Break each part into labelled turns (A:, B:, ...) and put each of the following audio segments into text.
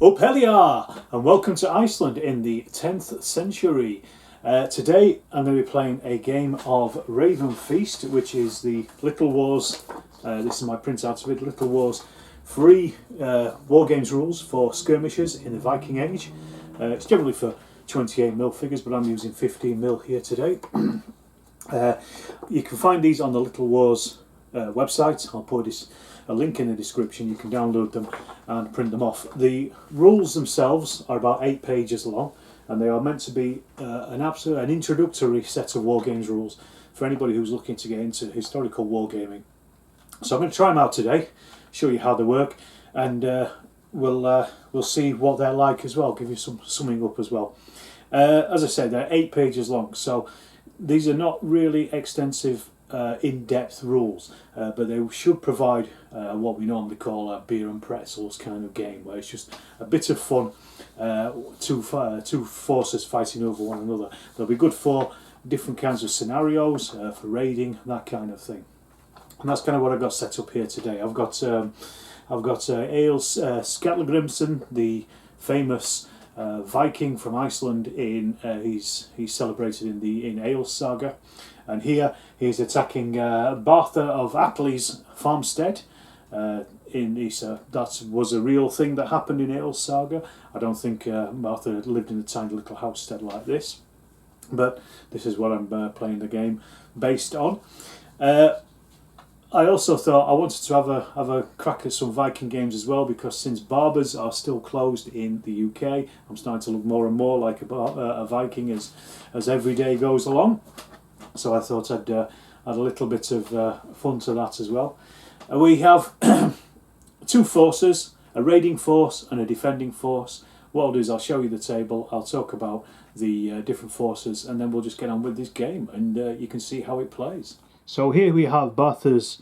A: Opelia, and welcome to Iceland in the 10th century. Today I'm going to be playing a game of Ravenfeast, which is the Little Wars. This is my printout of it. Little Wars free war games rules for skirmishers in the Viking Age. It's generally for 28mm figures, but I'm using 15mm here today. You can find these on the Little Wars website. I'll put a link in the description. You can download them and print them off. The rules themselves are about 8 pages long, and they are meant to be an introductory set of war games rules for anybody who's looking to get into historical wargaming. So I'm going to try them out today, show you how they work, and we'll see what they're like as well. Give you some summing up as well. As I said, they're 8 pages long, so these are not really extensive in-depth rules, but they should provide what we normally call a beer and pretzels kind of game, where it's just a bit of fun, two forces fighting over one another. They'll be good for different kinds of scenarios, for raiding, that kind of thing. And that's kind of what I've got set up here today. I've got Egil Skallagrimsson, the famous Viking from Iceland. He's celebrated in the Egil's Saga, and here he's attacking Bartha of Atli's farmstead. That was a real thing that happened in Egil's Saga. I don't think Bartha lived in a tiny little housestead like this, but this is what I'm playing the game based on. I also thought I wanted to have a crack at some Viking games as well, because since barbers are still closed in the UK, I'm starting to look more and more like a Viking as every day goes along. So I thought I'd add a little bit of fun to that as well. We have 2 forces, a raiding force and a defending force. What I'll do is I'll show you the table, I'll talk about the different forces, and then we'll just get on with this game, and you can see how it plays. So here we have Bartha's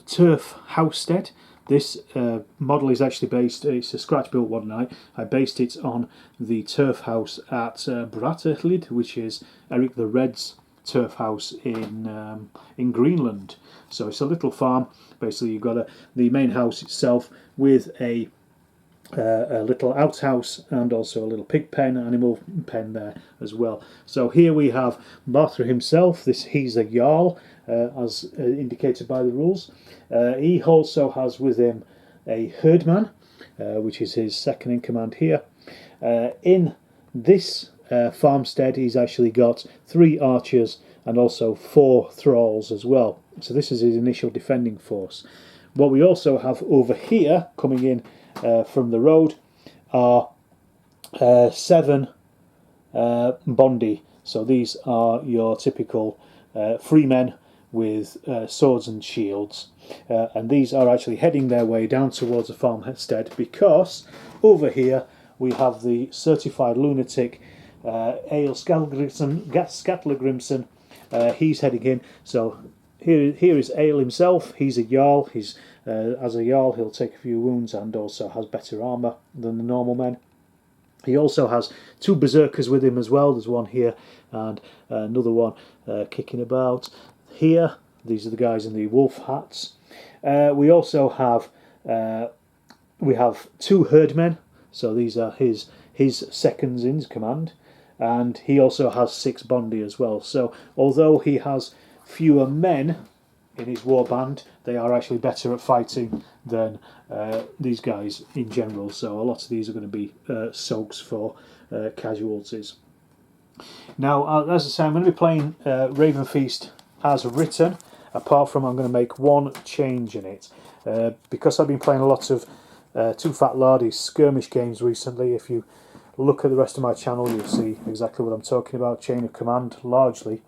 A: turf housestead. This model is actually based, it's a scratch built one. I based it on the turf house at Brattahlid, which is Eric the Red's turf house in Greenland. So it's a little farm. Basically you've got the main house itself with a little outhouse and also a little pig pen, animal pen there as well. So here we have Bartha himself. He's a Jarl, as indicated by the rules. He also has with him a herdman, which is his second in command here. In this farmstead he's actually got 3 archers and also 4 thralls as well. So this is his initial defending force. What we also have over here coming in from the road are 7 bondi. So these are your typical free men with swords and shields, and these are actually heading their way down towards the farmstead, because over here we have the certified lunatic Egil Skallagrimsson. He's heading in. So here is Egil himself. He's a Jarl. As a Jarl he'll take a few wounds and also has better armour than the normal men. He also has 2 berserkers with him as well. There's one here and another one kicking about here. These are the guys in the wolf hats. We also have 2 herdmen. So these are his seconds in command, and he also has 6 bondi as well. So although he has fewer men in his warband, they are actually better at fighting than these guys in general. So a lot of these are going to be soaks for casualties. Now, as I say, I'm going to be playing Ravenfeast as written, apart from I'm going to make one change in it. Because I've been playing a lot of Two Fat Lardies skirmish games recently. If you look at the rest of my channel, you'll see exactly what I'm talking about. Chain of command, largely.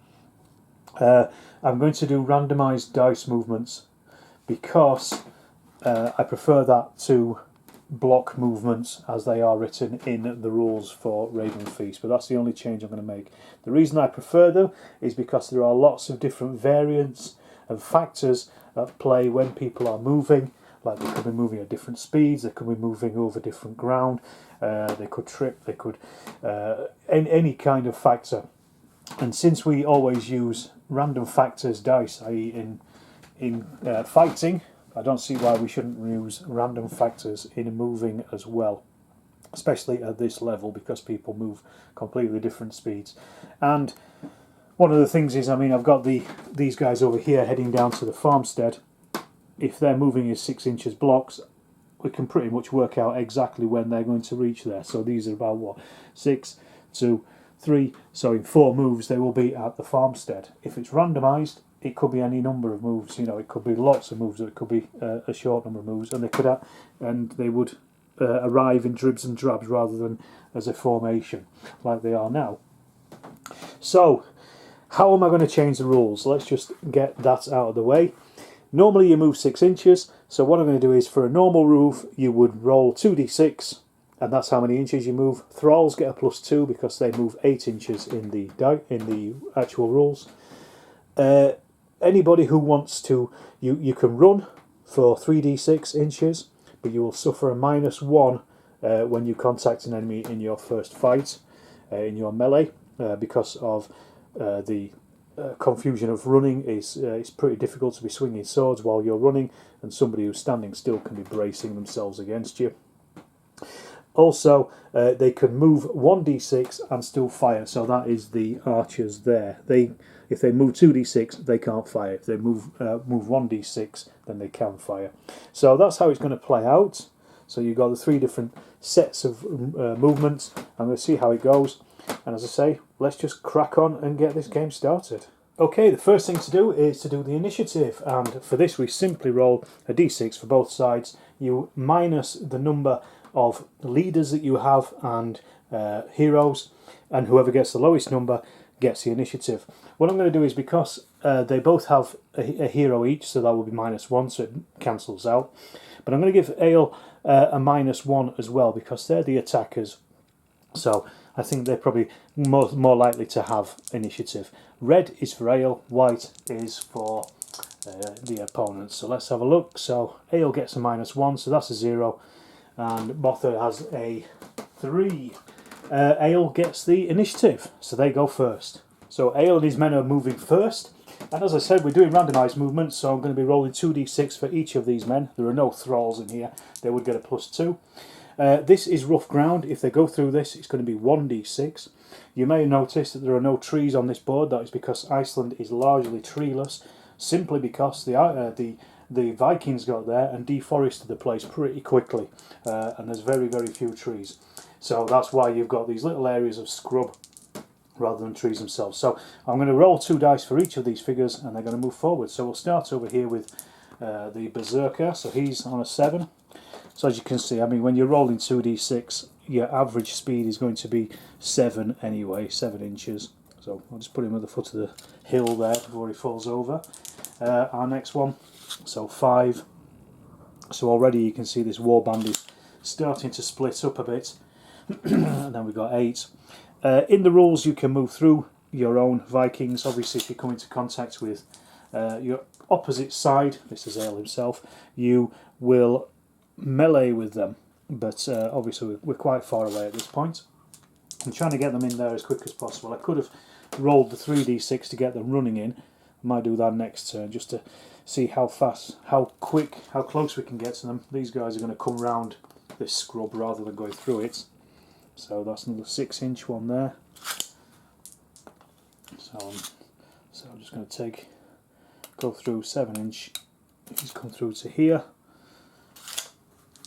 A: I'm going to do randomised dice movements, because I prefer that to block movements as they are written in the rules for Ravenfeast, but that's the only change I'm going to make. The reason I prefer them is because there are lots of different variants and factors at play when people are moving. Like they could be moving at different speeds, they could be moving over different ground, they could trip, they could any kind of factor. And since we always use random factors dice, i.e. in fighting, I don't see why we shouldn't use random factors in moving as well, especially at this level, because people move completely different speeds. And one of the things is, I mean, I've got these guys over here heading down to the farmstead. If they're moving in 6 inches blocks, we can pretty much work out exactly when they're going to reach there. So these are about, what, 6, 2, 3, so in 4 moves they will be at the farmstead. If it's randomised, it could be any number of moves. You know, it could be lots of moves, or it could be a short number of moves, and they would arrive in dribs and drabs rather than as a formation like they are now. So, how am I going to change the rules? Let's just get that out of the way. Normally you move 6 inches, so what I'm going to do is, for a normal roof, you would roll 2d6, and that's how many inches you move. Thralls get a +2 because they move 8 inches in the actual rules. Anybody who wants to, you can run for 3d6 inches, but you will suffer a -1 when you contact an enemy in your first fight, in your melee, because of the confusion of running. It's pretty difficult to be swinging swords while you're running, and somebody who's standing still can be bracing themselves against you. Also, they can move 1d6 and still fire, so that is the archers there. If they move 2d6, they can't fire. If they move 1d6, then they can fire. So that's how it's going to play out. So you've got the 3 different sets of movements. I'm going to see how it goes. And as I say, let's just crack on and get this game started. Okay, the first thing to do is to do the initiative. And for this, we simply roll a d6 for both sides. You minus the number of leaders that you have and heroes, and whoever gets the lowest number gets the initiative. What I'm going to do is, because they both have a hero each, so that will be -1, so it cancels out. But I'm going to give Egil a -1 as well, because they're the attackers. So I think they're probably more likely to have initiative. Red is for Egil, white is for the opponent. So let's have a look. So Egil gets a -1, so that's a 0. And Botha has a 3. Egil gets the initiative, so they go first. So Egil and his men are moving first, and as I said, we're doing randomised movements, so I'm going to be rolling 2d6 for each of these men. There are no thralls in here, they would get a +2. This is rough ground. If they go through this, it's going to be 1d6. You may notice that there are no trees on this board. That is because Iceland is largely treeless, simply because the Vikings got there and deforested the place pretty quickly, and there's very, very few trees. So that's why you've got these little areas of scrub rather than trees themselves. So I'm going to roll 2 dice for each of these figures, and they're going to move forward. So we'll start over here with the Berserker. So he's on a 7. So as you can see, I mean, when you're rolling 2d6, your average speed is going to be 7 anyway, 7 inches. So I'll just put him at the foot of the hill there before he falls over. Our next one, so 5. So already you can see this warband is starting to split up a bit. And then we've got 8. In the rules, you can move through your own Vikings. Obviously, if you come into contact with your opposite side, this is Egil himself, you will melee with them. But obviously, we're quite far away at this point. I'm trying to get them in there as quick as possible. I could have rolled the 3d6 to get them running in. I might do that next turn just to see how fast, how quick, how close we can get to them. These guys are going to come round this scrub rather than going through it. So that's another 6-inch one there. So I'm just going to go through 7-inch. He's come through to here.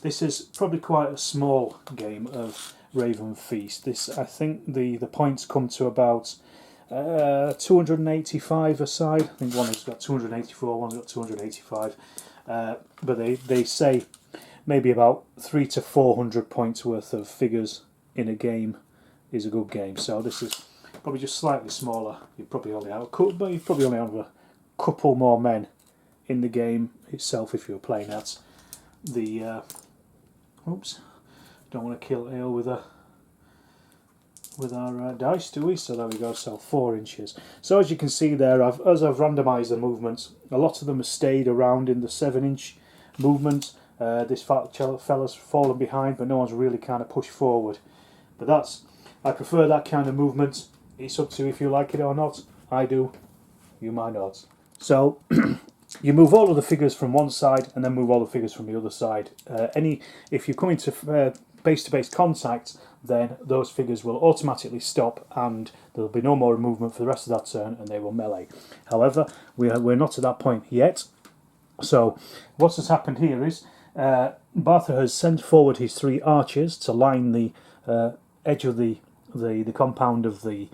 A: This is probably quite a small game of Ravenfeast. This, I think the points come to about 285 a side. I think one has got 284, one's got 285. But they say maybe about 300 to 400 points worth of figures in a game is a good game. So this is probably just slightly smaller. You probably only have a couple more men in the game itself if you're playing at the. Oops, don't want to kill Egil with our dice, do we? So there we go. So 4 inches. So as you can see there, as I've randomised the movements, a lot of them have stayed around in the 7-inch movement. This fella's fallen behind, but no one's really kind of pushed forward. But I prefer that kind of movement. It's up to you if you like it or not. I do. You might not. So you move all of the figures from one side and then move all the figures from the other side. If you come into base-to-base contact, then those figures will automatically stop and there'll be no more movement for the rest of that turn and they will melee. However, we're not at that point yet. So what has happened here is Bartha has sent forward his 3 archers to line the edge of the compound of the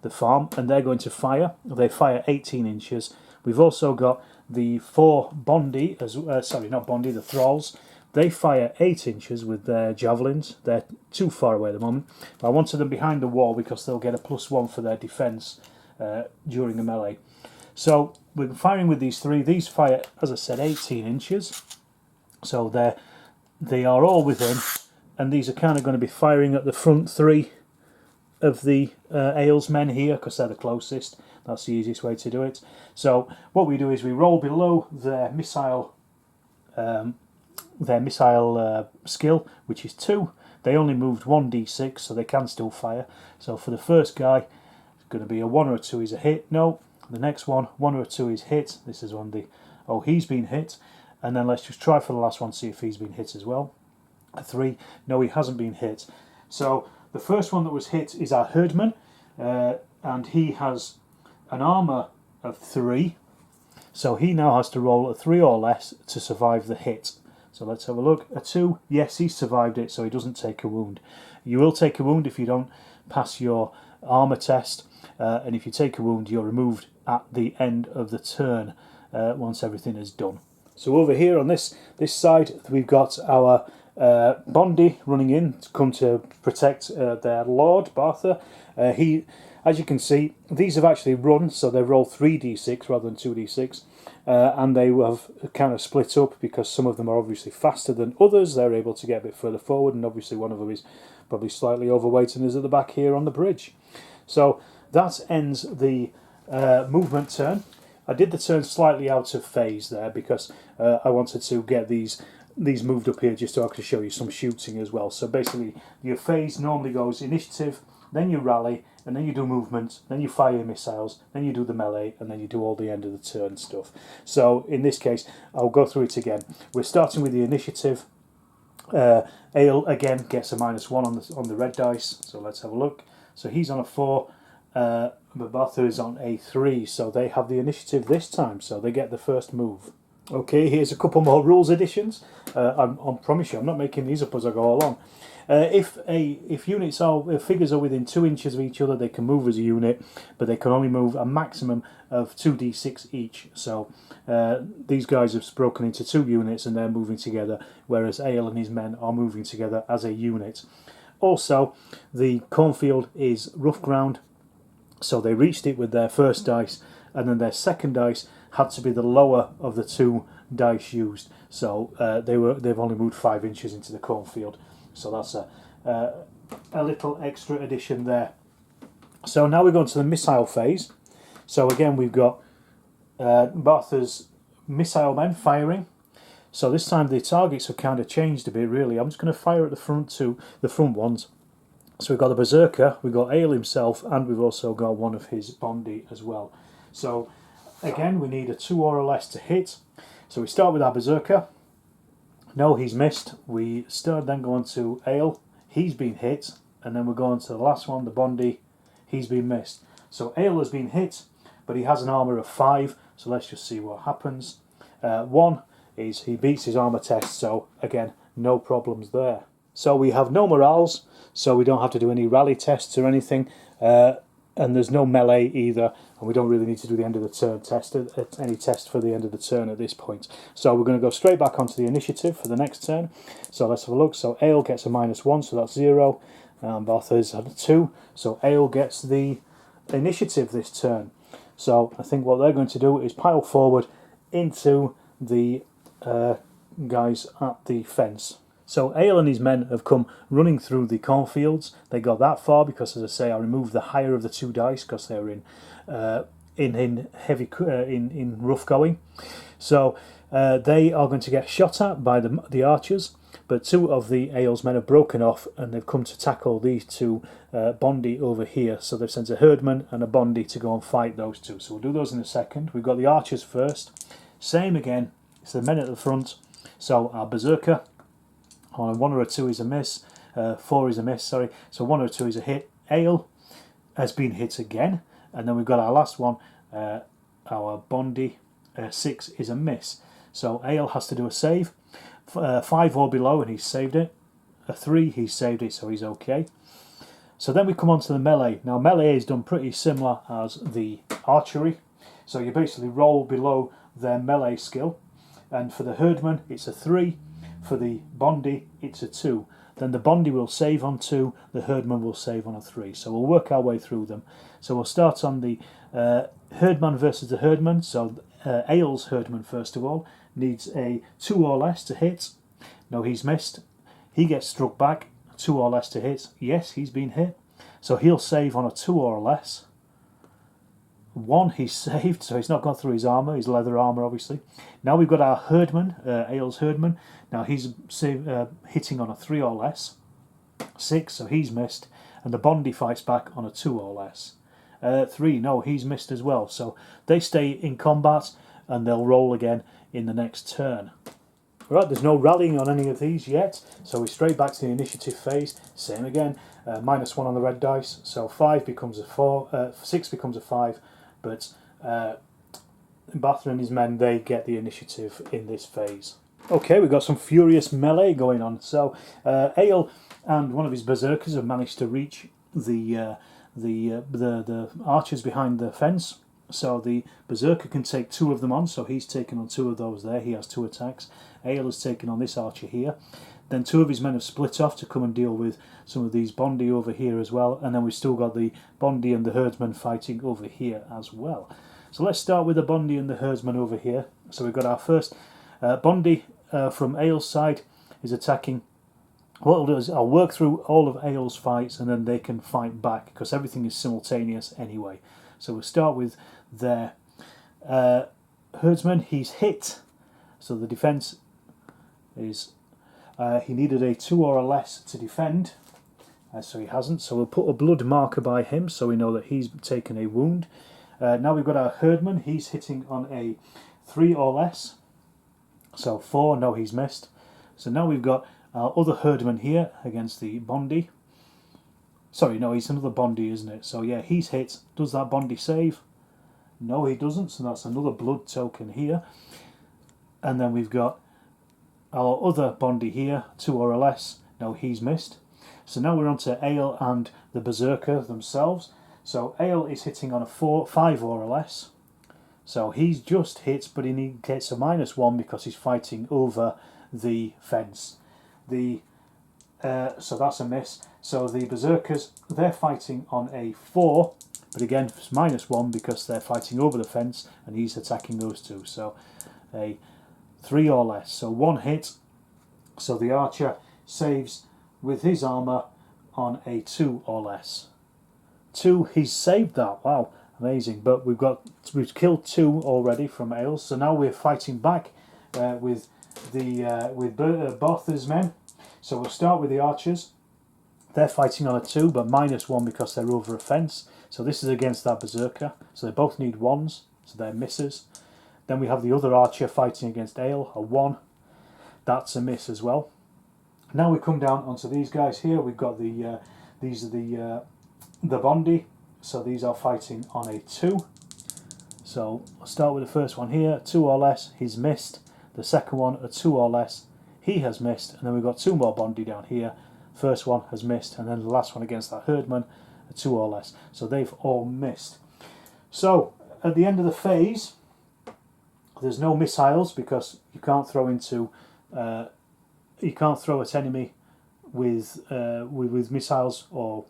A: farm, and they're going to fire. They fire 18 inches. We've also got the 4 Bondi, the Thralls. They fire 8 inches with their javelins. They're too far away at the moment. But I wanted them behind the wall because they'll get a +1 for their defence during the melee. So we're firing with these 3. These fire, as I said, 18 inches. So they are all within, and these are kind of going to be firing at the front 3 of the Egil's men here because they're the closest. That's the easiest way to do it. So what we do is we roll below their missile skill, which is 2. They only moved 1d6, so they can still fire. So for the first guy, it's going to be a 1 or a 2 is a hit. No. The next one, 1 or a 2 is hit. This is one he's been hit. And then let's just try for the last one, see if he's been hit as well. A 3, no, he hasn't been hit. So the first one that was hit is our herdman, and he has an armour of 3. So he now has to roll a 3 or less to survive the hit. So let's have a look. A 2, yes, he survived it, so he doesn't take a wound. You will take a wound if you don't pass your armour test, and if you take a wound, you're removed at the end of the turn once everything is done. So over here on this side, we've got our Bondi running in to come to protect their lord, Bartha. As you can see, these have actually run, so they roll 3d6 rather than 2d6, and they have kind of split up because some of them are obviously faster than others. They're able to get a bit further forward, and obviously one of them is probably slightly overweight and is at the back here on the bridge. So that ends the movement turn. I did the turn slightly out of phase there because I wanted to get these moved up here just so I could show you some shooting as well. So basically your phase normally goes initiative, then you rally, and then you do movement, then you fire your missiles, then you do the melee, and then you do all the end of the turn stuff. So in this case, I'll go through it again. We're starting with the initiative. Egil again gets a -1 on the red dice, so let's have a look. So he's on a 4, but Bartha is on a 3, so they have the initiative this time, so they get the first move. Okay, here's a couple more rules additions. I promise you, I'm not making these up as I go along. If figures are within 2 inches of each other, they can move as a unit, but they can only move a maximum of 2d6 each. So these guys have broken into 2 units and they're moving together, whereas Egil and his men are moving together as a unit. Also, the cornfield is rough ground, so they reached it with their first dice, and then their second dice had to be the lower of the 2 dice used. So they've only moved 5 inches into the cornfield. So that's a little extra addition there. So now we're going to the missile phase. So again, we've got Bartha's missile men firing. So this time the targets have kind of changed a bit, really. I'm just going to fire at the front ones. So we've got the Berserker, we've got Egil himself, and we've also got one of his Bondi as well. So again, we need a 2 or less to hit. So we start with our Berserker. No, he's missed. We then go on to Egil. He's been hit. And then we're going to the last one, the Bondi. He's been missed. So Egil has been hit, but he has an armour of 5. So let's just see what happens. 1 is he beats his armour test. So again, no problems there. So we have no morals. So we don't have to do any rally tests or anything. And there's no melee either, and we don't really need to do the end of the turn test, any test for the end of the turn at this point. So we're going to go straight back onto the initiative for the next turn. So let's have a look. So Egil gets a -1, so that's 0. Bartha's had a 2, so Egil gets the initiative this turn. So I think what they're going to do is pile forward into the guys at the fence. So Egil and his men have come running through the cornfields. They got that far because, as I say, I removed the higher of the 2 dice because they were in rough going. So they are going to get shot at by the archers, but 2 of the Egil's men have broken off and they've come to tackle these 2 Bondi over here. So they've sent a herdman and a Bondi to go and fight those 2. So we'll do those in a second. We've got the archers first. Same again, it's the men at the front. So our Berserker, on 1 or a 2 is a miss, 4 is a miss, sorry. So 1 or 2 is a hit. Egil has been hit again. And then we've got our last one, our Bondi, 6 is a miss. So Egil has to do a save. 5 or below and he's saved it. A 3, he's saved it, so he's okay. So then we come on to the melee. Now melee is done pretty similar as the archery. So you basically roll below their melee skill. And for the herdman, it's a 3. For the Bondi, it's a 2. Then the Bondi will save on 2, the herdman will save on a 3. So we'll work our way through them. So we'll start on the herdman versus the herdman. So Egil's herdman, first of all, needs a 2 or less to hit. No, he's missed. He gets struck back, 2 or less to hit. Yes, he's been hit. So he'll save on a 2 or less. 1, he's saved, so he's not gone through his armour, his leather armour obviously. Now we've got our herdman, Egil's herdman. Now he's hitting on a 3 or less. 6, so he's missed. And the Bondi fights back on a 2 or less. 3, no, he's missed as well. So they stay in combat and they'll roll again in the next turn. Right, there's no rallying on any of these yet, so we're straight back to the initiative phase. Same again, -1 on the red dice, so 5 becomes a 4, 6 becomes a 5, but Bather and his men, they get the initiative in this phase. Okay, we've got some furious melee going on. So Egil and one of his berserkers have managed to reach the archers behind the fence. So the berserker can take 2 of them on, so he's taken on 2 of those there. He has 2 attacks. Egil has taken on this archer here. Then 2 of his men have split off to come and deal with some of these Bondi over here as well. And then we've still got the Bondi and the herdsman fighting over here as well. So let's start with the Bondi and the herdsman over here. So we've got our first Bondi from Egil's side is attacking. What I'll do is I'll work through all of Egil's fights and then they can fight back because everything is simultaneous anyway. So we'll start with their herdsman. He's hit. So the defense is... he needed a 2 or a less to defend. So he hasn't. So we'll put a blood marker by him so we know that he's taken a wound. Now we've got our herdman. He's hitting on a 3 or less. So 4. No, he's missed. So now we've got our other herdman here against the Bondi. Sorry, no, he's another Bondi, isn't it? So yeah, he's hit. Does that Bondi save? No, he doesn't. So that's another blood token here. And then we've got our other Bondi here, 2 or less. No, he's missed. So now we're on to Egil and the Berserker themselves. So Egil is hitting on a 5 or less. So he's just hit, but he gets a -1 because he's fighting over the fence. So that's a miss. So the Berserkers, they're fighting on a 4, but again it's -1 because they're fighting over the fence and he's attacking those 2. So a 3 or less. So 1 hit. So the archer saves with his armour on a 2 or less. 2, he's saved that. Wow, amazing. But we've killed 2 already from Egil. So now we're fighting back with Bather's men. So we'll start with the archers. They're fighting on a 2, but -1 because they're over a fence. So this is against that Berserker. So they both need 1s, so they're misses. Then we have the other archer fighting against Egil, a 1. That's a miss as well. Now we come down onto these guys here. We've got these are the Bondi. So these are fighting on a 2. So I'll start with the first one here, 2 or less. He's missed. The second one, a 2 or less. He has missed. And then we've got 2 more Bondi down here. First one has missed, and then the last one against that herdman, a 2 or less. So they've all missed. So at the end of the phase, there's no missiles because you can't throw into you can't throw at enemy with missiles or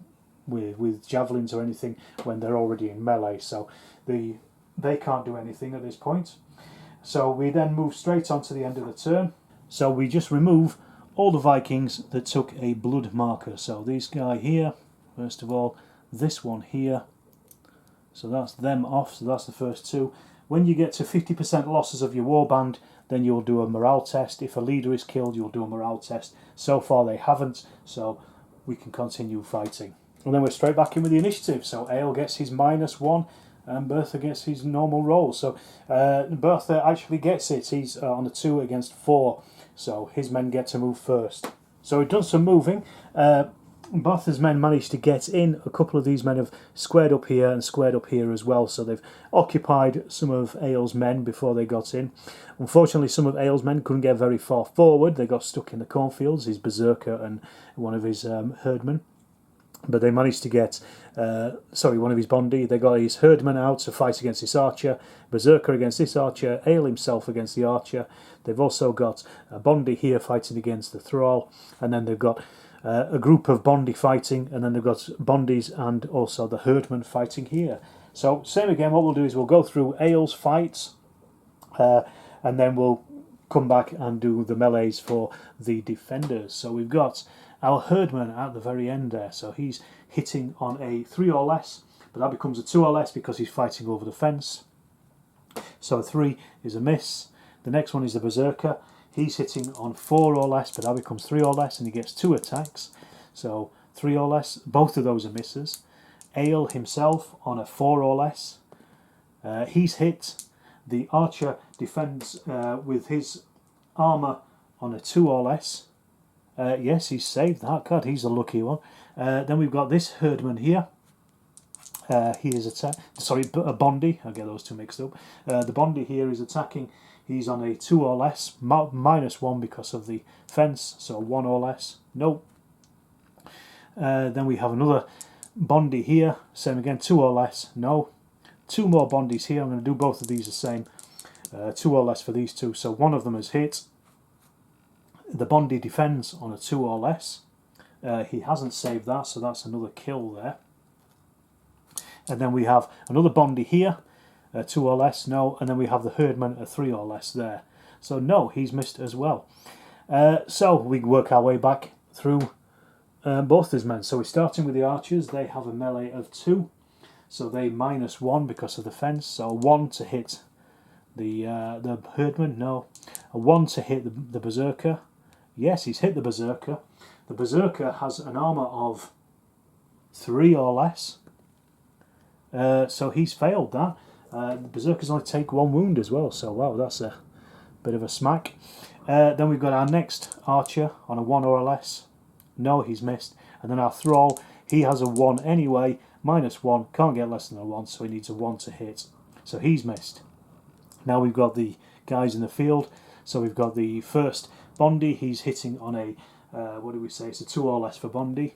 A: with javelins or anything when they're already in melee. So they can't do anything at this point. So we then move straight on to the end of the turn. So we just remove all the Vikings that took a blood marker. So this guy here, first of all, this one here. So that's them off. So that's the first 2. When you get to 50% losses of your warband, then you'll do a morale test. If a leader is killed, you'll do a morale test. So far they haven't, so we can continue fighting. And then we're straight back in with the initiative. So Egil gets his -1, and Bertha gets his normal roll. So Bertha actually gets it. He's on a 2 against 4, so his men get to move first. So we've done some moving. Bertha's men managed to get in. A couple of these men have squared up here and squared up here as well, so they've occupied some of Egil's men before they got in. Unfortunately, some of Egil's men couldn't get very far forward. They got stuck in the cornfields, his Berserker and one of his herdmen. But they managed to get, one of his Bondi. They got his herdman out to fight against this archer, Berserker against this archer, Egil himself against the archer. They've also got a Bondi here fighting against the Thrall, and then they've got a group of Bondi fighting, and then they've got Bondis and also the herdman fighting here. So same again, what we'll do is we'll go through Egil's fights, and then we'll come back and do the melees for the defenders. So we've got our herdman at the very end there, so he's hitting on a 3 or less, but that becomes a 2 or less because he's fighting over the fence. So a 3 is a miss. The next one is the Berserker. He's hitting on 4 or less, but that becomes 3 or less, and he gets 2 attacks. So 3 or less, both of those are misses. Egil himself on a 4 or less. He's hit. The archer defends with his armour on a 2 or less. Yes, he's saved that. God, he's a lucky one. Then we've got this herdman here. He is a Bondi. I get those two mixed up. The Bondi here is attacking. He's on a 2 or less, -1 because of the fence, so 1 or less. Nope. Then we have another Bondi here. Same again, 2 or less. No. 2 more Bondis here. I'm going to do both of these the same. 2 or less for these two. So one of them is hit. The Bondi defends on a 2 or less. He hasn't saved that, so that's another kill there. And then we have another Bondi here, 2 or less, no. And then we have the herdman, a 3 or less there. So no, he's missed as well. So we work our way back through both his men. So we're starting with the archers. They have a melee of 2. So they -1 because of the fence. So 1 to hit the herdman, no. A 1 to hit the Berserker. Yes, he's hit the Berserker. The Berserker has an armour of 3 or less. So he's failed that. The Berserkers only take 1 wound as well, so wow, that's a bit of a smack. Then we've got our next archer on a 1 or less. No, he's missed. And then our Thrall, he has a 1 anyway, -1, can't get less than a 1, so he needs a 1 to hit. So he's missed. Now we've got the guys in the field. So we've got the first Bondi, he's hitting on a, it's a 2 or less for Bondi.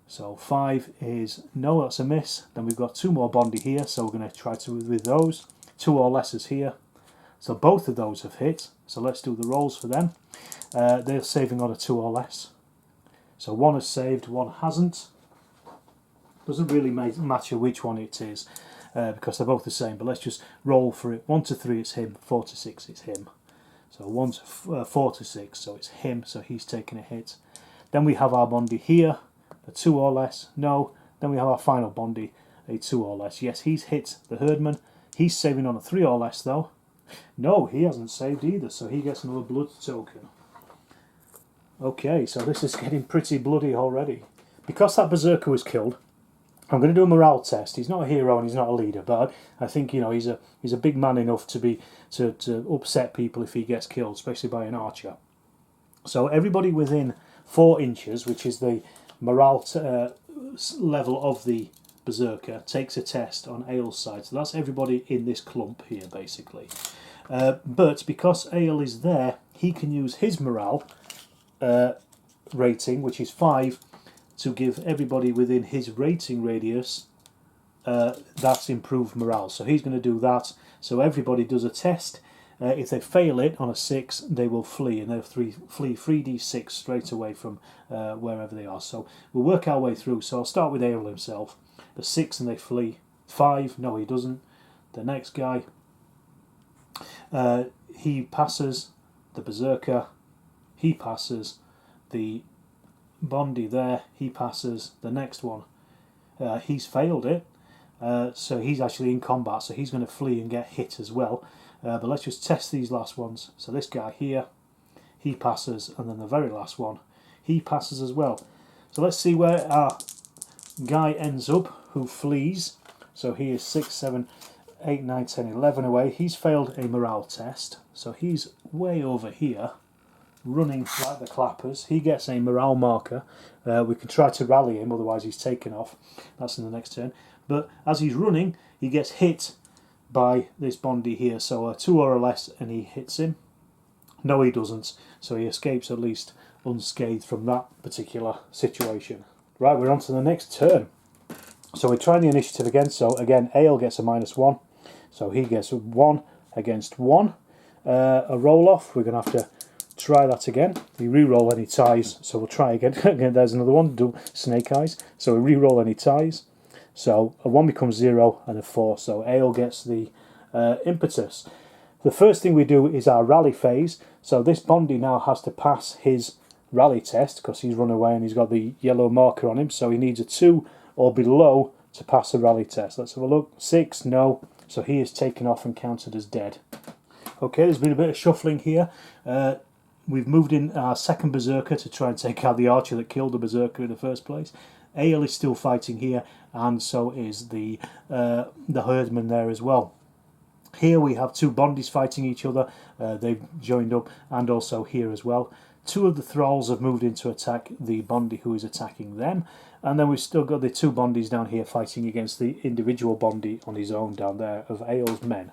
A: So 5 is, no, that's a miss. Then we've got 2 more Bondi here, so we're going to try to with those. 2 or lesses here. So both of those have hit. So let's do the rolls for them. They're saving on a 2 or less. So 1 has saved, 1 hasn't. Doesn't really matter which one it is, because they're both the same. But let's just roll for it. 1 to 3, it's him. 4 to 6, it's him. So 4 to 6, so it's him, so he's taking a hit. Then we have our Bondi here, a 2 or less, no. Then we have our final Bondi, a 2 or less. Yes, he's hit the herdman. He's saving on a 3 or less though. No, he hasn't saved either, so he gets another blood token. Okay, so this is getting pretty bloody already. Because that Berserker was killed, I'm going to do a morale test. He's not a hero and he's not a leader, but I think he's a big man enough to upset people if he gets killed, especially by an archer. So everybody within 4 inches, which is the morale level of the Berserker, takes a test on Egil's side. So that's everybody in this clump here, basically. But because Egil is there, he can use his morale rating, which is 5, to give everybody within his rating radius that's improved morale. So he's going to do that. So everybody does a test. If they fail it on a 6, they will flee, and they'll flee 3d6 straight away from wherever they are. So we'll work our way through. So I'll start with Egil himself. The 6 and they flee. 5, no he doesn't. The next guy, he passes. The Berserker, he passes. The Bondi there, he passes. The next one, he's failed it. So he's actually in combat, so he's going to flee and get hit as well. But let's just test these last ones. So this guy here, he passes, and then the very last one, he passes as well. So let's see where our guy ends up, who flees. So he is 6, 7, 8, 9, 10, 11 away. He's failed a morale test. So he's way over here, running like the clappers. He gets a morale marker. We can try to rally him, otherwise he's taken off. That's in the next turn. But as he's running, he gets hit by this Bondi here. So a 2 or a less, and he hits him. No, he doesn't. So he escapes at least unscathed from that particular situation. Right, we're on to the next turn. So we're trying the initiative again. So again, Egil gets a -1. So he gets 1 against 1. A roll off. We're going to have to try that again. We re-roll any ties. So we'll try again. Again, there's another one. Do snake eyes. So we re-roll any ties. So a 1 becomes 0 and a 4. So Egil gets the impetus. The first thing we do is our rally phase. So this Bondi now has to pass his rally test because he's run away and he's got the yellow marker on him. So he needs a 2 or below to pass the rally test. Let's have a look. 6, no. So he is taken off and counted as dead. Okay, there's been a bit of shuffling here. We've moved in our second Berserker to try and take out the archer that killed the Berserker in the first place. Egil is still fighting here, and so is the herdman there as well. Here we have 2 Bondis fighting each other. They've joined up, and also here as well. 2 of the Thralls have moved in to attack the Bondi who is attacking them. And then we've still got the 2 Bondis down here fighting against the individual Bondi on his own down there of Egil's men.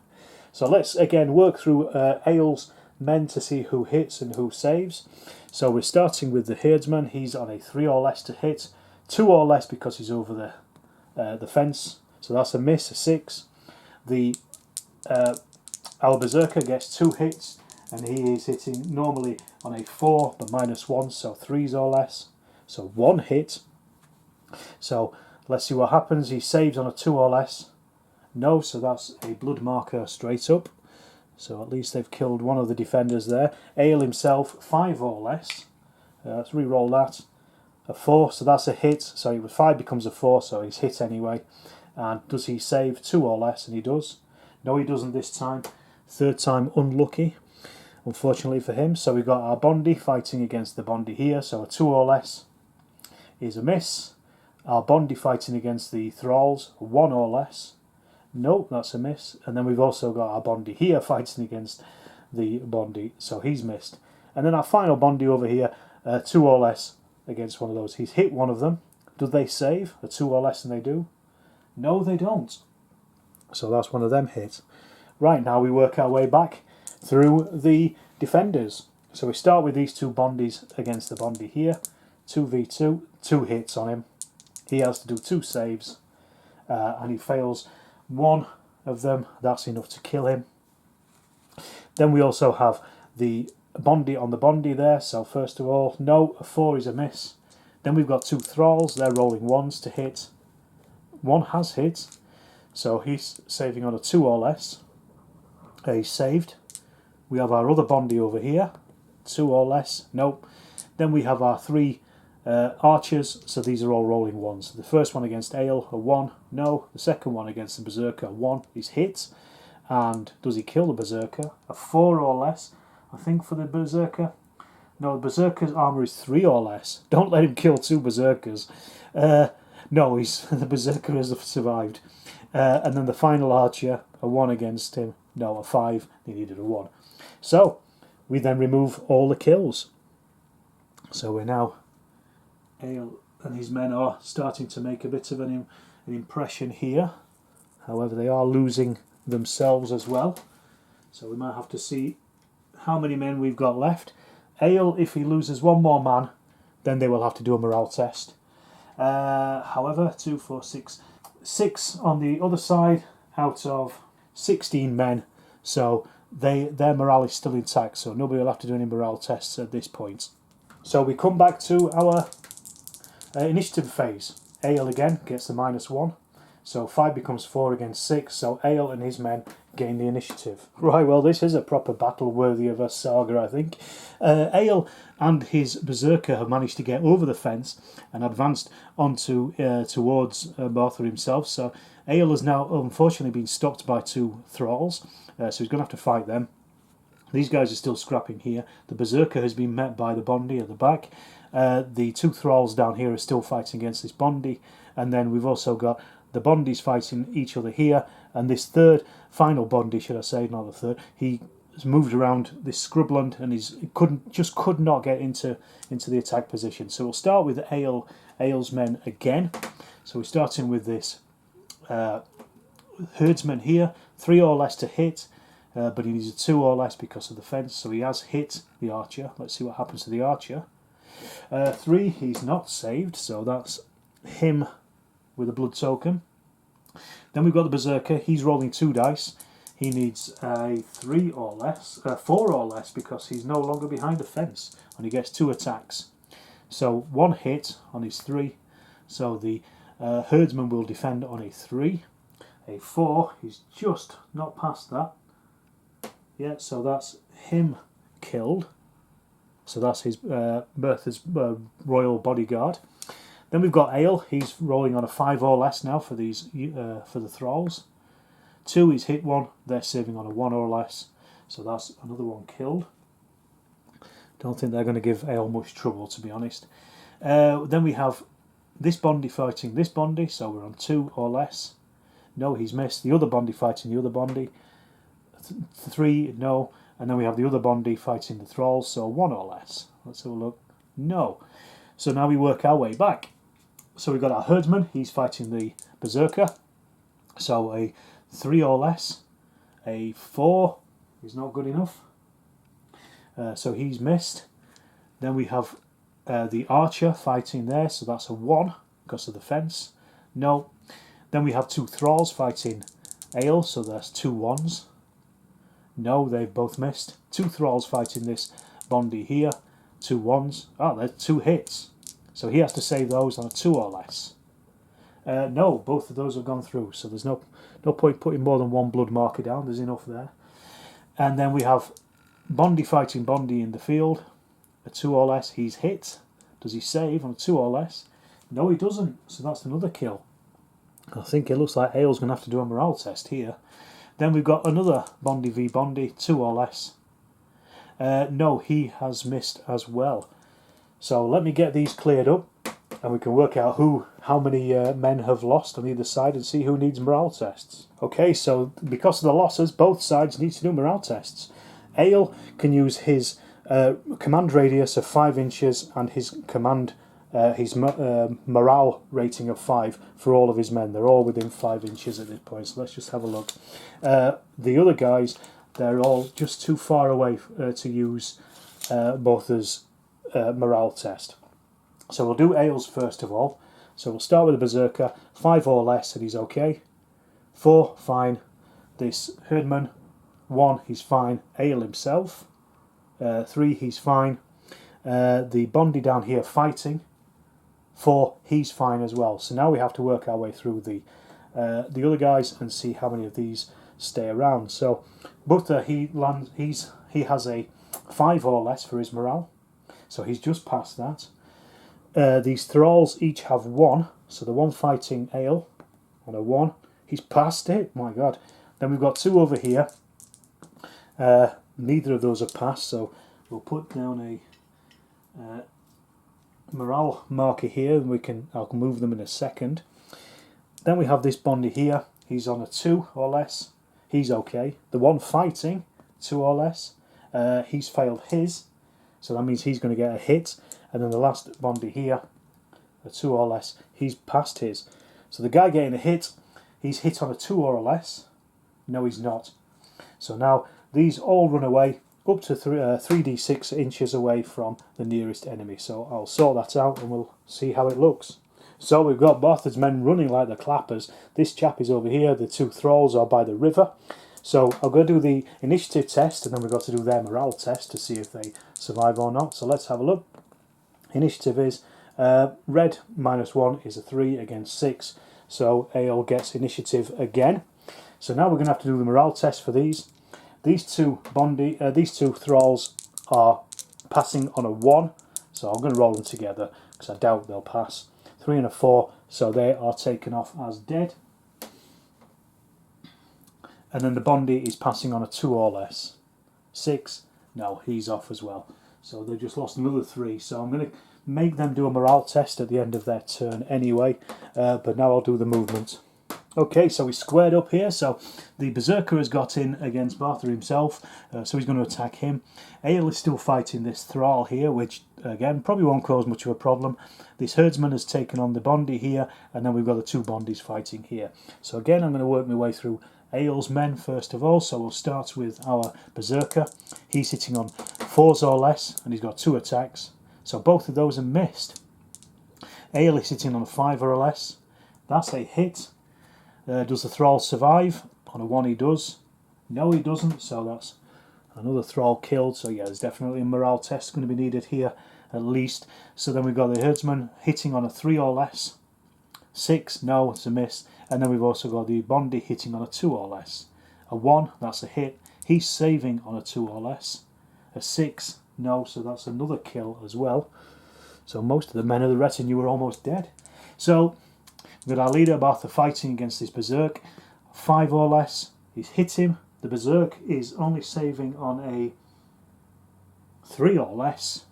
A: So let's again work through Egil's men to see who hits and who saves. So we're starting with the herdsman. He's on a 3 or less to hit. 2 or less because he's over the fence. So that's a miss, a 6. Our Berserker gets 2 hits, and he is hitting normally on a 4 but -1, so 3s or less. So 1 hit. So let's see what happens. He saves on a 2 or less. No, so that's a blood marker straight up. So at least they've killed one of the defenders there. Egil himself, 5 or less. Let's re-roll that. A 4, so that's a hit. So 5 becomes a 4, so he's hit anyway. And does he save 2 or less? And he does. No, he doesn't this time. 3rd time unlucky, unfortunately for him. So we've got our Bondi fighting against the Bondi here. So a 2 or less is a miss. Our Bondi fighting against the Thralls, 1 or less. No, that's a miss. And then we've also got our Bondi here fighting against the Bondi, so he's missed. And then our final Bondi over here, 2 or less against one of those. He's hit one of them. Do they save? A 2 or less, and they do? No, they don't. So that's one of them hit. Right, now we work our way back through the defenders. So we start with these 2 Bondis against the Bondi here. 2v2, 2 hits on him. He has to do 2 saves, and he fails 1 of them. That's enough to kill him. Then we also have the Bondi on the Bondi there. So first of all, no, a 4 is a miss. Then we've got 2 Thralls. They're rolling 1s to hit. 1 has hit, so he's saving on a 2 or less. He's saved. We have our other Bondi over here. 2 or less. Nope. Then we have our 3 archers, so these are all rolling 1s. The first one against Egil, a 1, no. The second one against the Berserker, a 1, he's hit. And does he kill the Berserker? A 4 or less, I think, for the Berserker. No, the Berserker's armour is 3 or less. Don't let him kill 2 Berserkers. No, the Berserker has survived. And then the final archer, a 1 against him. No, a 5, he needed a 1. So, we then remove all the kills. So we're now... Egil and his men are starting to make a bit of an impression here. However, they are losing themselves as well. So we might have to see how many men we've got left. Egil, if he loses 1 more man, then they will have to do a morale test. However, 2, 4, 6. 6 on the other side out of 16 men. So their morale is still intact. So nobody will have to do any morale tests at this point. So we come back to our initiative phase. Egil again gets the -1, so 5 becomes 4 against 6, so Egil and his men gain the initiative. Right, well, this is a proper battle worthy of a saga, I think. Egil and his Berserker have managed to get over the fence and advanced onto towards Martha himself, so Egil has now unfortunately been stopped by 2 Thralls, so he's going to have to fight them. These guys are still scrapping here. The Berserker has been met by the Bondi at the back. The 2 Thralls down here are still fighting against this Bondi. And then we've also got the Bondies fighting each other here, and this third, final Bondi, should I say, not the third, he has moved around this scrubland and could not get into the attack position. So we'll start with Egil's men again. So we're starting with this herdsman here, 3 or less to hit, but he needs a 2 or less because of the fence, so he has hit the archer. Let's see what happens to the archer. 3, he's not saved, so that's him with a blood token. Then we've got the Berserker, he's rolling 2 dice. He needs a 3 or less, 4 or less, because he's no longer behind the fence, and he gets 2 attacks. So 1 hit on his 3, so the herdsman will defend on a 3. A 4, he's just not past that. Yeah, so that's him killed. So that's his Bertha's royal bodyguard. Then we've got Egil. He's rolling on a 5 or less now for these for the Thralls. 2, he's hit 1. They're saving on a 1 or less. So that's another one killed. Don't think they're going to give Egil much trouble, to be honest. Then we have this Bondi fighting this Bondi. So we're on 2 or less. No, he's missed. The other Bondi fighting the other Bondi. 3, no. And then we have the other Bondi fighting the Thralls, so 1 or less. Let's have a look. No. So now we work our way back. So we've got our herdsman, he's fighting the Berserker. So a 3 or less. A 4 is not good enough. So he's missed. Then we have the archer fighting there, so that's a 1 because of the fence. No. Then we have 2 Thralls fighting Egil, so there's 2 1s. No, they've both missed. 2 Thralls fighting this Bondi here, 2 1s. Oh, there's 2 hits. So he has to save those on a 2 or less. No, both of those have gone through, so there's no point putting more than 1 blood marker down, there's enough there. And then we have Bondi fighting Bondi in the field, a 2 or less, he's hit. Does he save on a 2 or less? No, he doesn't, so that's another kill. I think it looks like Egil's going to have to do a morale test here. Then we've got another Bondi v Bondi, 2 or less. No, he has missed as well. So let me get these cleared up, and we can work out how many men have lost on either side and see who needs morale tests. Okay, so because of the losses, both sides need to do morale tests. Egil can use his command radius of 5 inches and his morale rating of 5 for all of his men. They're all within 5 inches at this point, so let's just have a look. The other guys, they're all just too far away to use Botha's morale test. So we'll do Egil's first of all. So we'll start with the Berserker, 5 or less and he's okay. 4, fine. This Herdman, 1, he's fine. Egil himself, 3, he's fine. The Bondi down here fighting, 4, he's fine as well. So now we have to work our way through the other guys and see how many of these stay around. So Butha, he has a 5 or less for his morale, so he's just past that. These Thralls each have 1, so the one fighting Egil on a 1, he's past it, my god. Then we've got 2 over here, neither of those are passed, so we'll put down a morale marker here, and I'll move them in a second. Then we have this Bondi here, he's on a 2 or less, he's okay. The one fighting, 2 or less, he's failed his, so that means he's going to get a hit. And then the last Bondi here, a 2 or less, he's past his. So the guy getting a hit, he's hit on a 2 or less. No, he's not. So now these all run away up to 3d6 inches away from the nearest enemy. So I'll sort that out and we'll see how it looks. So we've got Barthard's men running like the clappers. This chap is over here. The 2 Thralls are by the river. So I'll go do the initiative test, and then we've got to do their morale test to see if they survive or not. So let's have a look. Initiative is red -1 is a 3 against 6, so Egil gets initiative again. So now we're going to have to do the morale test for these. These two Thralls are passing on a 1, so I'm going to roll them together because I doubt they'll pass. 3 and a 4, so they are taken off as dead. And then the Bondi is passing on a 2 or less. 6, no, he's off as well. So they've just lost another 3. So I'm going to make them do a morale test at the end of their turn anyway. But now I'll do the movement. Okay, so we squared up here. So the Berserker has got in against Bartha himself, so he's going to attack him. Egil is still fighting this Thrall here, which again probably won't cause much of a problem. This Herdsman has taken on the Bondi here, and then we've got the two Bondis fighting here. So again, I'm going to work my way through Egil's men first of all. So we'll start with our Berserker. He's hitting on 4s or less, and he's got 2 attacks. So both of those are missed. Egil is hitting on a 5 or less. That's a hit. Does the Thrall survive? On a 1 he does. No, he doesn't, so that's another Thrall killed. So yeah, there's definitely a morale test going to be needed here, at least. So then we've got the Herdsman hitting on a 3 or less. 6, no, it's a miss. And then we've also got the Bondi hitting on a 2 or less. A 1, that's a hit. He's saving on a 2 or less. A 6, no, so that's another kill as well. So most of the men of the retinue are almost dead. So we've got our leader Bartha fighting against this Berserk. 5 or less, he's hit him. The Berserk is only saving on a 3 or less.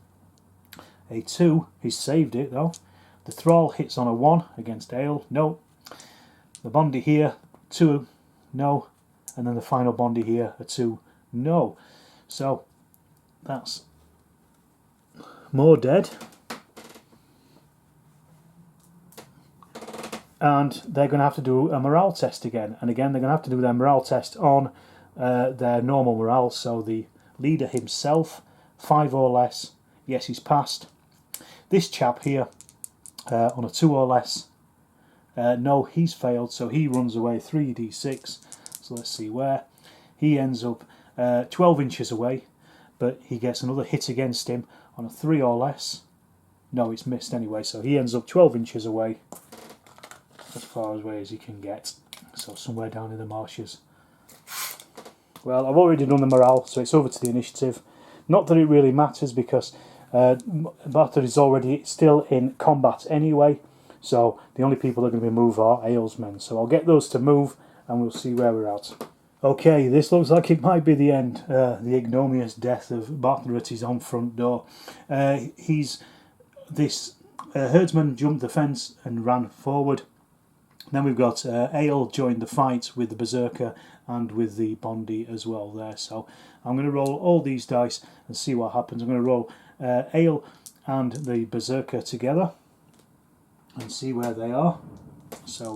A: A 2, he's saved it though. The Thrall hits on a 1 against Egil, no. The Bondi here, 2, no. And then the final Bondi here, a 2, no. So that's more dead. And they're going to have to do a morale test again. And again, they're going to have to do their morale test on their normal morale. So the leader himself, 5 or less. Yes, he's passed. This chap here, on a 2 or less. No, he's failed. So he runs away 3d6. So let's see where. He ends up 12 inches away. But he gets another hit against him on a 3 or less. No, it's missed anyway. So he ends up 12 inches away. As far away as he can get, so somewhere down in the marshes. Well, I've already done the morale, so it's over to the initiative. Not that it really matters because Bartha is already still in combat anyway, so the only people that are going to be moved are Egil's men. So I'll get those to move and we'll see where we're at. Okay, this looks like it might be the end, the ignominious death of Bartha at his own front door. This herdsman jumped the fence and ran forward. Then we've got Egil joined the fight with the Berserker and with the Bondi as well there. So I'm going to roll all these dice and see what happens. I'm going to roll Egil and the Berserker together and see where they are. So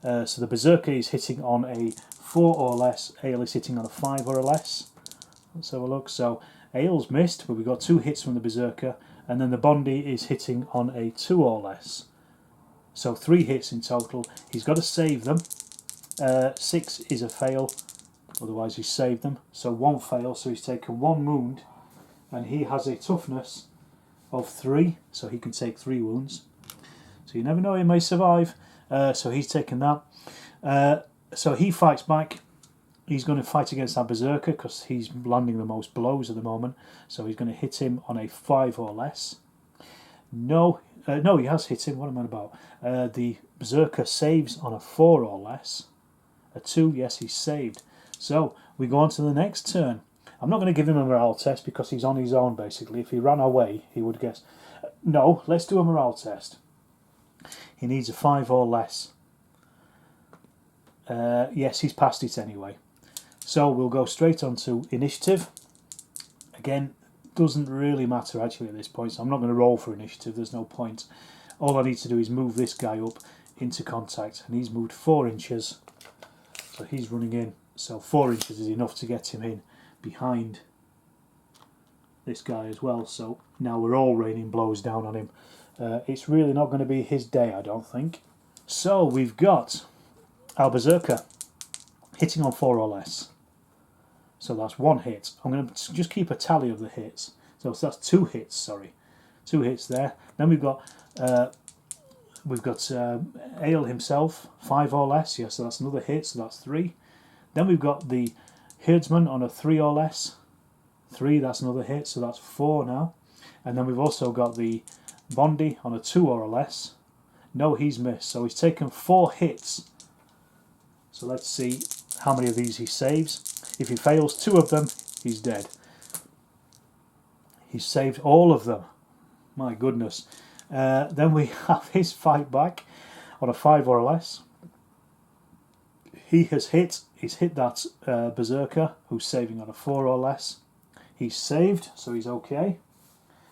A: so the Berserker is hitting on a 4 or less. Egil is hitting on a 5 or less. Let's have a look. So Egil's missed, but we've got 2 hits from the Berserker, and then the Bondi is hitting on a 2 or less. So 3 hits in total. He's got to save them. 6 is a fail, otherwise he's saved them. So 1 fail, so he's taken 1 wound, and he has a toughness of 3, so he can take 3 wounds. So you never know, he may survive. So he's taken that. So he fights back. He's going to fight against that Berserker because he's landing the most blows at the moment. So he's going to hit him on a 5 or less. No, he has hit him. What am I about? The Berserker saves on a 4 or less. A 2, yes, he's saved. So we go on to the next turn. I'm not going to give him a morale test because he's on his own, basically. If he ran away, he would guess. No, let's do a morale test. He needs a 5 or less. Yes, he's passed it anyway. So we'll go straight on to initiative. Again, doesn't really matter actually at this point, so I'm not going to roll for initiative, there's no point. All I need to do is move this guy up into contact, and he's moved 4 inches, so he's running in. So 4 inches is enough to get him in behind this guy as well, so now we're all raining blows down on him. It's really not going to be his day, I don't think. So we've got our Berserker hitting on 4 or less. So that's 1 hit. I'm going to just keep a tally of the hits. So that's 2 hits, sorry. 2 hits there. Then we've got Egil himself, 5 or less. Yeah, so that's another hit, so that's 3. Then we've got the Herdsman on a 3 or less. 3, that's another hit, so that's 4 now. And then we've also got the Bondi on a 2 or less. No, he's missed, so he's taken 4 hits. So let's see how many of these he saves. If he fails 2 of them, he's dead. He's saved all of them. My goodness. Then we have his fight back on a 5 or less. he's hit that Berserker who's saving on a 4 or less. He's saved, so he's okay.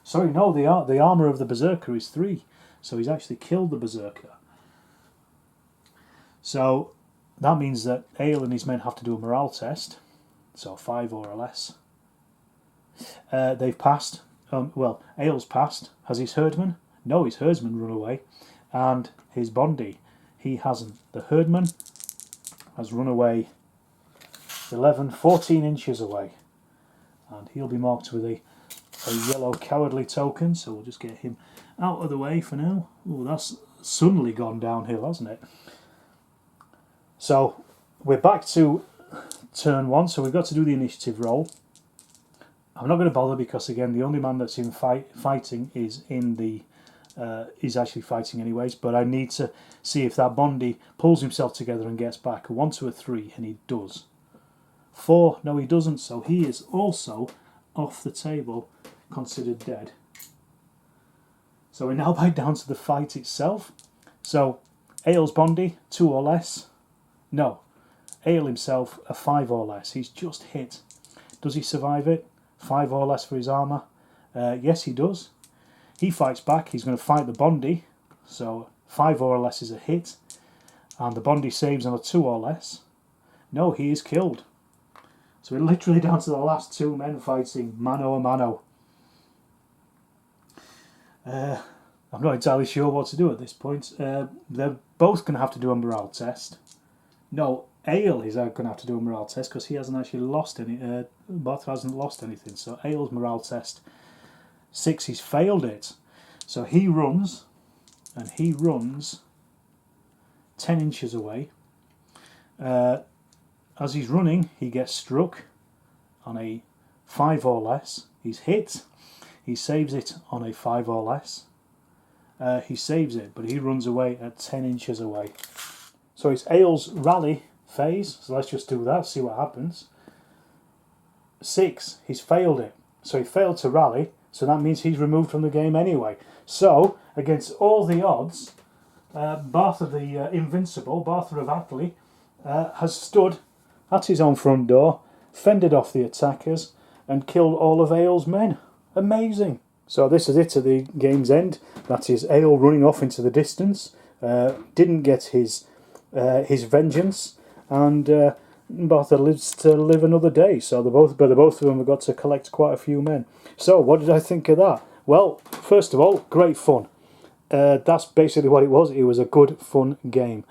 A: Sorry, no, the armour of the Berserker is 3, so he's actually killed the Berserker. So that means that Egil and his men have to do a morale test, so 5 or less. They've passed. Well, Egil's passed. Has his herdman? No, his herdsman run away. And his Bondi, he hasn't. The herdman has run away 14 inches away. And he'll be marked with a yellow cowardly token, so we'll just get him out of the way for now. Oh, that's suddenly gone downhill, hasn't it? So we're back to turn 1, so we've got to do the initiative roll. I'm not going to bother because, again, the only man that's in fighting is in the is actually fighting anyways, but I need to see if that Bondi pulls himself together and gets back. A 1 to a 3, and he does. 4, no he doesn't, so he is also off the table, considered dead. So we're now back down to the fight itself. So Egil's Bondi, 2 or less. No, Egil himself, a 5 or less. He's just hit. Does he survive it? 5 or less for his armour. Yes, he does. He fights back. He's going to fight the Bondi. So 5 or less is a hit. And the Bondi saves on a 2 or less. No, he is killed. So we're literally down to the last 2 men fighting mano a mano. I'm not entirely sure what to do at this point. They're both going to have to do a morale test. No, Egil is going to have to do a morale test because he hasn't actually lost any. Barth hasn't lost anything. So Egil's morale test 6, he's failed it. So he runs, and he runs 10 inches away. As he's running, he gets struck on a 5 or less. He's hit. He saves it on a 5 or less. He saves it, but he runs away at 10 inches away. So it's Egil's rally phase. So let's just do that, see what happens. 6, he's failed it. So he failed to rally, so that means he's removed from the game anyway. So, against all the odds, Bartha the Invincible, Bartha of Athley, has stood at his own front door, fended off the attackers, and killed all of Egil's men. Amazing! So this is it at the game's end. That is Egil running off into the distance. Didn't get his vengeance, and Bartha lives to live another day. So the both of them have got to collect quite a few men. So what did I think of that? Well, first of all, great fun. That's basically what it was. It was a good, fun game.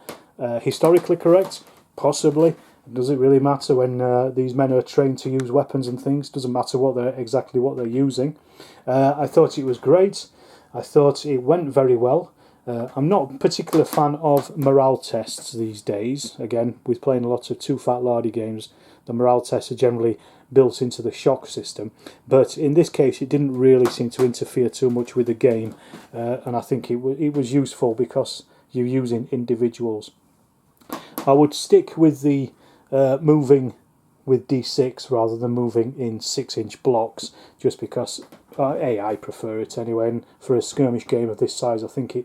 A: Historically correct? Possibly. Does it really matter when these men are trained to use weapons and things? Doesn't matter exactly what they're using. I thought it was great. I thought it went very well. I'm not a particular fan of morale tests these days. Again, with playing a lot of Too Fat Lardy games, the morale tests are generally built into the shock system. But in this case, it didn't really seem to interfere too much with the game. And I think it was useful because you're using individuals. I would stick with the moving with D6 rather than moving in 6-inch blocks, just because I prefer it anyway, and for a skirmish game of this size I think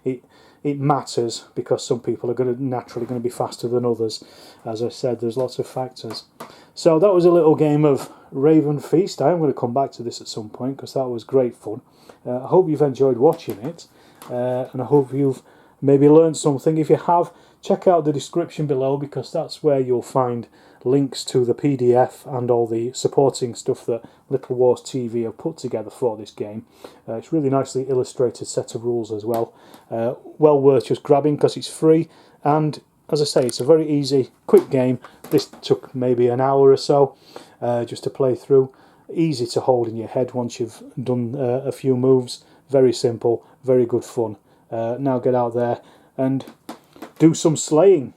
A: it matters because some people are naturally going to be faster than others. As I said, there's lots of factors. So that was a little game of Ravenfeast. I am going to come back to this at some point because that was great fun. I hope you've enjoyed watching it, and I hope you've maybe learned something. If you have, check out the description below because that's where you'll find links to the PDF and all the supporting stuff that Little Wars TV have put together for this game. It's really nicely illustrated set of rules as well. Well worth just grabbing because it's free, and as I say, it's a very easy, quick game. This took maybe an hour or so just to play through. Easy to hold in your head once you've done a few moves. Very simple, very good fun. Now get out there and do some slaying.